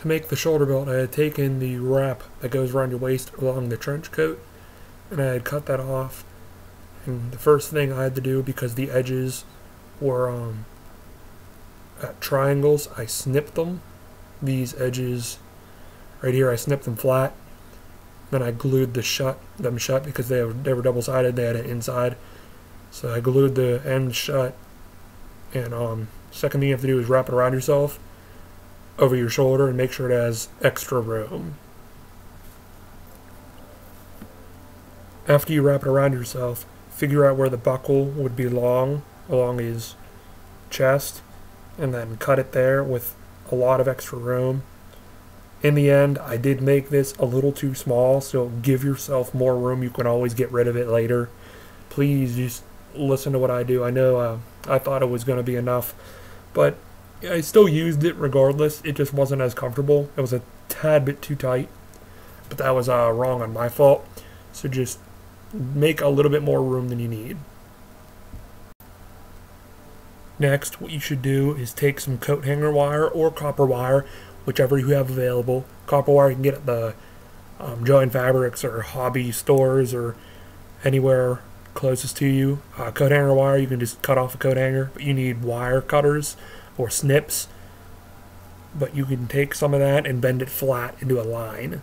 To make the shoulder belt, I had taken the wrap that goes around your waist along the trench coat, and I had cut that off. And the first thing I had to do, because the edges were at triangles, I snipped them. These edges right here, I snipped them flat. Then I glued them shut because they were double-sided. They had an inside, so I glued the end shut. And second thing you have to do is wrap it around yourself over your shoulder and make sure it has extra room. After you wrap it around yourself, figure out where the buckle would belong along his chest, and then cut it there with a lot of extra room. In the end, I did make this a little too small, so give yourself more room. You can always get rid of it later. Please just listen to what I do. I know I thought it was going to be enough, but I still used it regardless. It just wasn't as comfortable. It was a tad bit too tight, but that was wrong on my fault. So just make a little bit more room than you need. Next, what you should do is take some coat hanger wire or copper wire, whichever you have available. Copper wire you can get at the Joann Fabrics or hobby stores or anywhere closest to you. Coat hanger wire, you can just cut off a coat hanger, but you need wire cutters or snips. But you can take some of that and bend it flat into a line.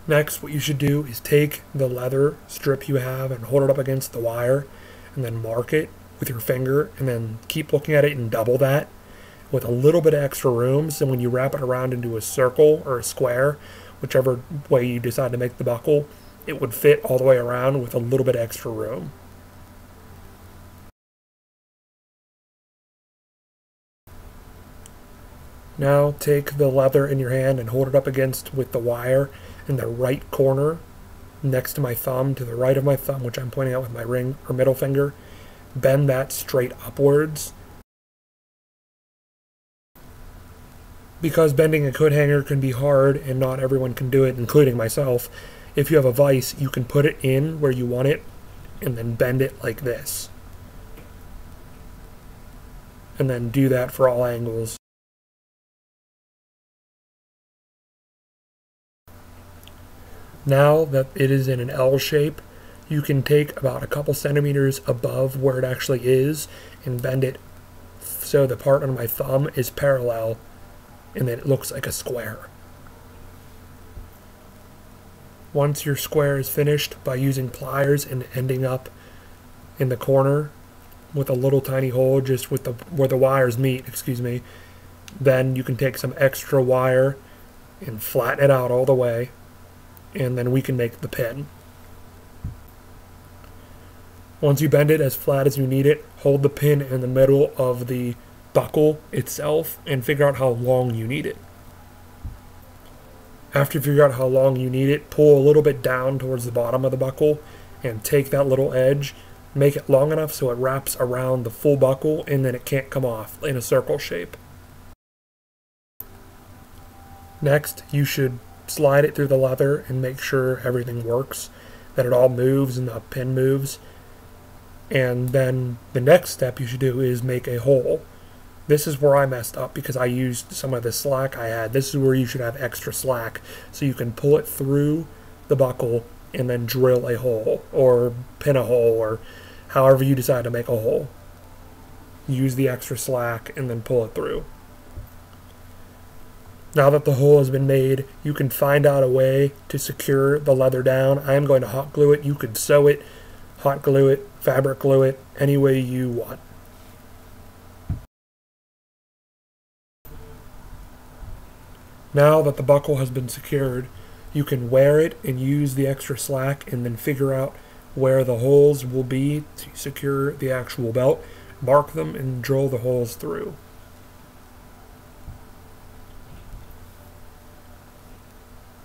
Next, what you should do is take the leather strip you have and hold it up against the wire, and then mark it with your finger, and then keep looking at it and double that with a little bit of extra room, so when you wrap it around into a circle or a square, whichever way you decide to make the buckle, it would fit all the way around with a little bit extra room. Now take the leather in your hand and hold it up against with the wire in the right corner next to my thumb, to the right of my thumb, which I'm pointing out with my ring or middle finger. Bend that straight upwards. Because bending a coat hanger can be hard and not everyone can do it, including myself, if you have a vise, you can put it in where you want it and then bend it like this. And then do that for all angles. Now that it is in an L shape, you can take about a couple centimeters above where it actually is and bend it so the part on my thumb is parallel and then it looks like a square. Once your square is finished, by using pliers and ending up in the corner with a little tiny hole just with where the wires meet, then you can take some extra wire and flatten it out all the way, and then we can make the pin. Once you bend it as flat as you need it, hold the pin in the middle of the buckle itself and figure out how long you need it. After you figure out how long you need it, pull a little bit down towards the bottom of the buckle and take that little edge, make it long enough so it wraps around the full buckle and then it can't come off in a circle shape. Next, you should slide it through the leather and make sure everything works, that it all moves and the pin moves. And then the next step you should do is make a hole. This is where I messed up because I used some of the slack I had. This is where you should have extra slack so you can pull it through the buckle and then drill a hole or pin a hole or however you decide to make a hole. Use the extra slack and then pull it through. Now that the hole has been made, you can find out a way to secure the leather down. I am going to hot glue it. You could sew it, hot glue it, fabric glue it, any way you want. Now that the buckle has been secured, you can wear it and use the extra slack and then figure out where the holes will be to secure the actual belt. Mark them and drill the holes through.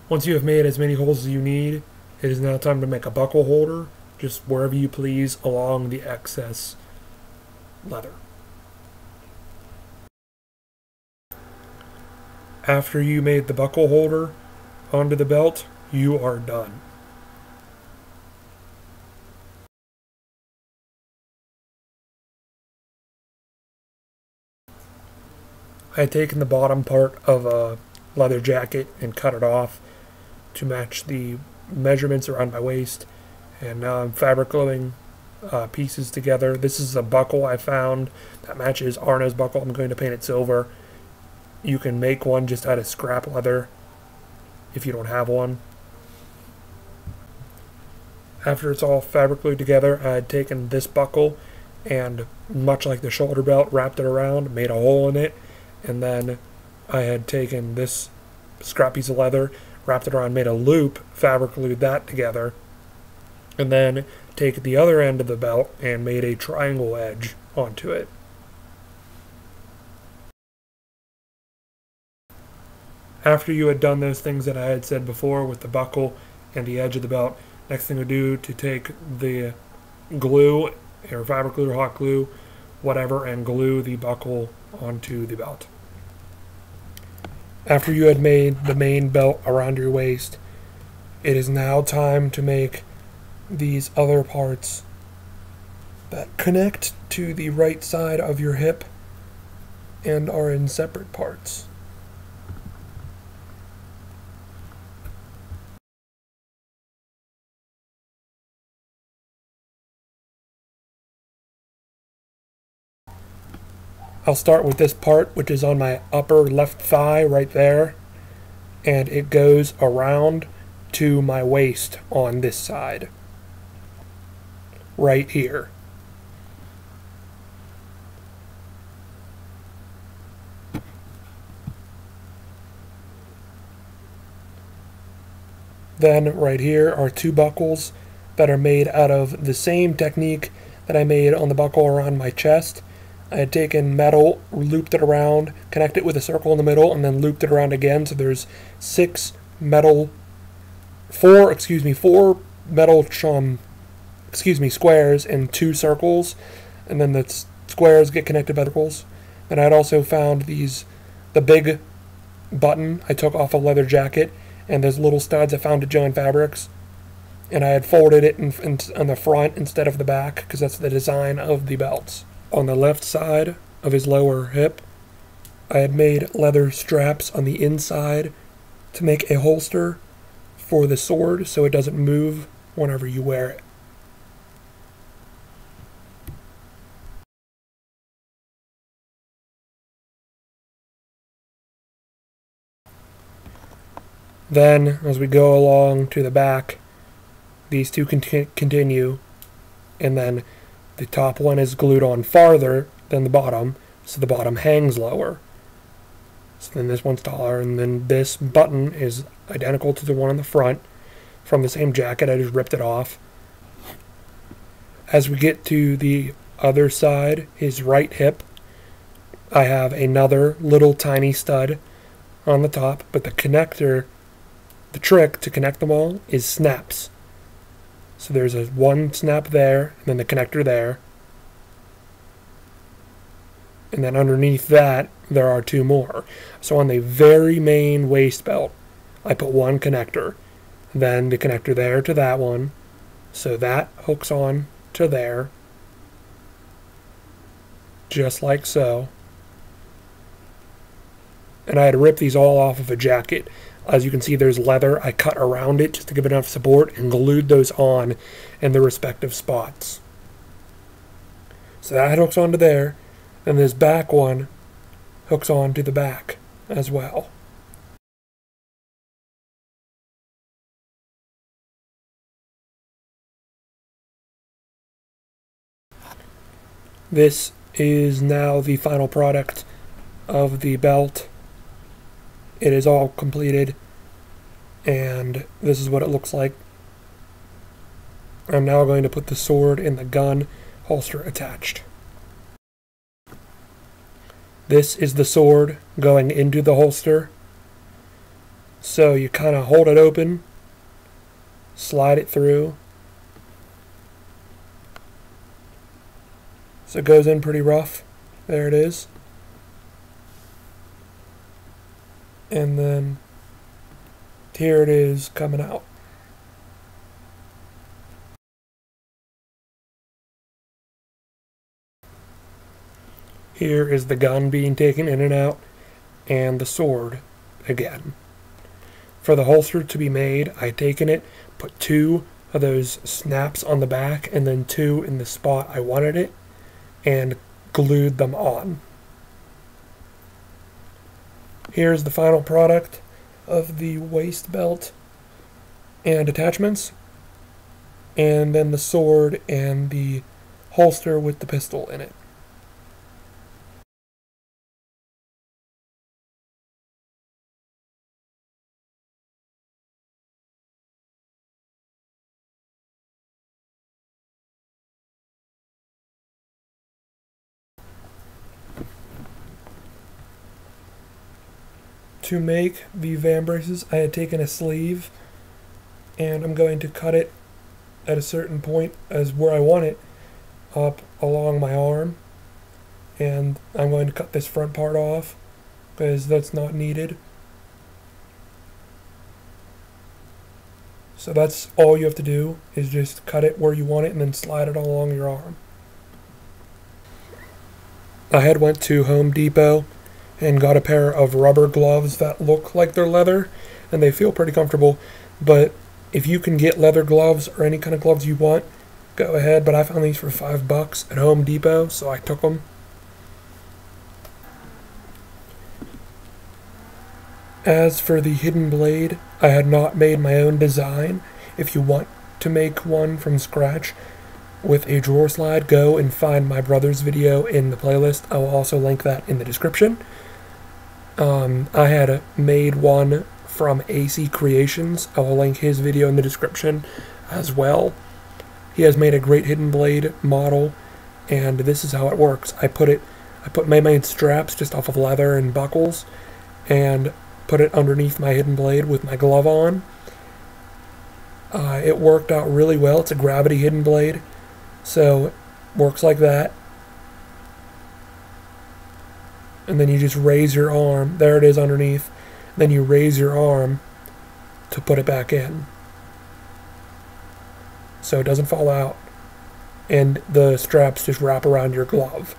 Once you have made as many holes as you need, it is now time to make a buckle holder, just wherever you please along the excess leather. After you made the buckle holder onto the belt, you are done. I had taken the bottom part of a leather jacket and cut it off to match the measurements around my waist, and now I'm fabric gluing pieces together. This is a buckle I found that matches Arno's buckle. I'm going to paint it silver. You can make one just out of scrap leather if you don't have one. After it's all fabric glued together, I had taken this buckle and, much like the shoulder belt, wrapped it around, made a hole in it, and then I had taken this scrap piece of leather, wrapped it around, made a loop, fabric glued that together, and then take the other end of the belt and made a triangle edge onto it. After you had done those things that I had said before with the buckle and the edge of the belt, next thing to do to take the glue, or fabric glue or hot glue, whatever, and glue the buckle onto the belt. After you had made the main belt around your waist, it is now time to make these other parts that connect to the right side of your hip and are in separate parts. I'll start with this part, which is on my upper left thigh right there, and it goes around to my waist on this side, right here. Then right here are two buckles that are made out of the same technique that I made on the buckle around my chest. I had taken metal, looped it around, connected it with a circle in the middle, and then looped it around again. So there's four metal squares and two circles, and then the squares get connected by the circles. And I had also found the big button I took off a leather jacket, and those little studs I found at Joann Fabrics, and I had folded it on the front instead of the back because that's the design of the belts. On the left side of his lower hip, I had made leather straps on the inside to make a holster for the sword so it doesn't move whenever you wear it. Then, as we go along to the back, these two continue, and then the top one is glued on farther than the bottom, so the bottom hangs lower. So then this one's taller, and then this button is identical to the one on the front from the same jacket. I just ripped it off. As we get to the other side, his right hip, I have another little tiny stud on the top, but the connector, the trick to connect them all is snaps. So there's one snap there, and then the connector there. And then underneath that, there are two more. So on the very main waist belt, I put one connector. Then the connector there to that one. So that hooks on to there. Just like so. And I had to rip these all off of a jacket. As you can see, there's leather. I cut around it just to give it enough support and glued those on in the respective spots. So that hooks onto there, and this back one hooks onto the back as well. This is now the final product of the belt. It is all completed, and this is what it looks like. I'm now going to put the sword in the gun holster attached. This is the sword going into the holster. So you kind of hold it open, slide it through. So it goes in pretty rough. There it is. And then here it is coming out. Here is the gun being taken in and out. and the sword again. For the holster to be made, I had taken it, put 2 of those snaps on the back and then 2 in the spot I wanted it, and glued them on. Here's the final product of the waist belt and attachments, and then the sword and the holster with the pistol in it. To make the Vambraces, I had taken a sleeve, and I'm going to cut it at a certain point as where I want it, up along my arm, and I'm going to cut this front part off because that's not needed. So that's all you have to do, is just cut it where you want it and then slide it along your arm. I had went to Home Depot and got a pair of rubber gloves that look like they're leather, and they feel pretty comfortable. But if you can get leather gloves or any kind of gloves you want, go ahead. But I found these for $5 at Home Depot, so I took them. As for the hidden blade, I had not made my own design. If you want to make one from scratch with a drawer slide, go and find my brother's video in the playlist. I will also link that in the description. I had made one from ACCreations. I will link his video in the description as well. He has made a great hidden blade model, and this is how it works. I made straps just off of leather and buckles, and put it underneath my hidden blade with my glove on. It worked out really well. It's a gravity hidden blade, so it works like that. And then you just raise your arm. There it is underneath. Then you raise your arm to put it back in, so it doesn't fall out. And the straps just wrap around your glove.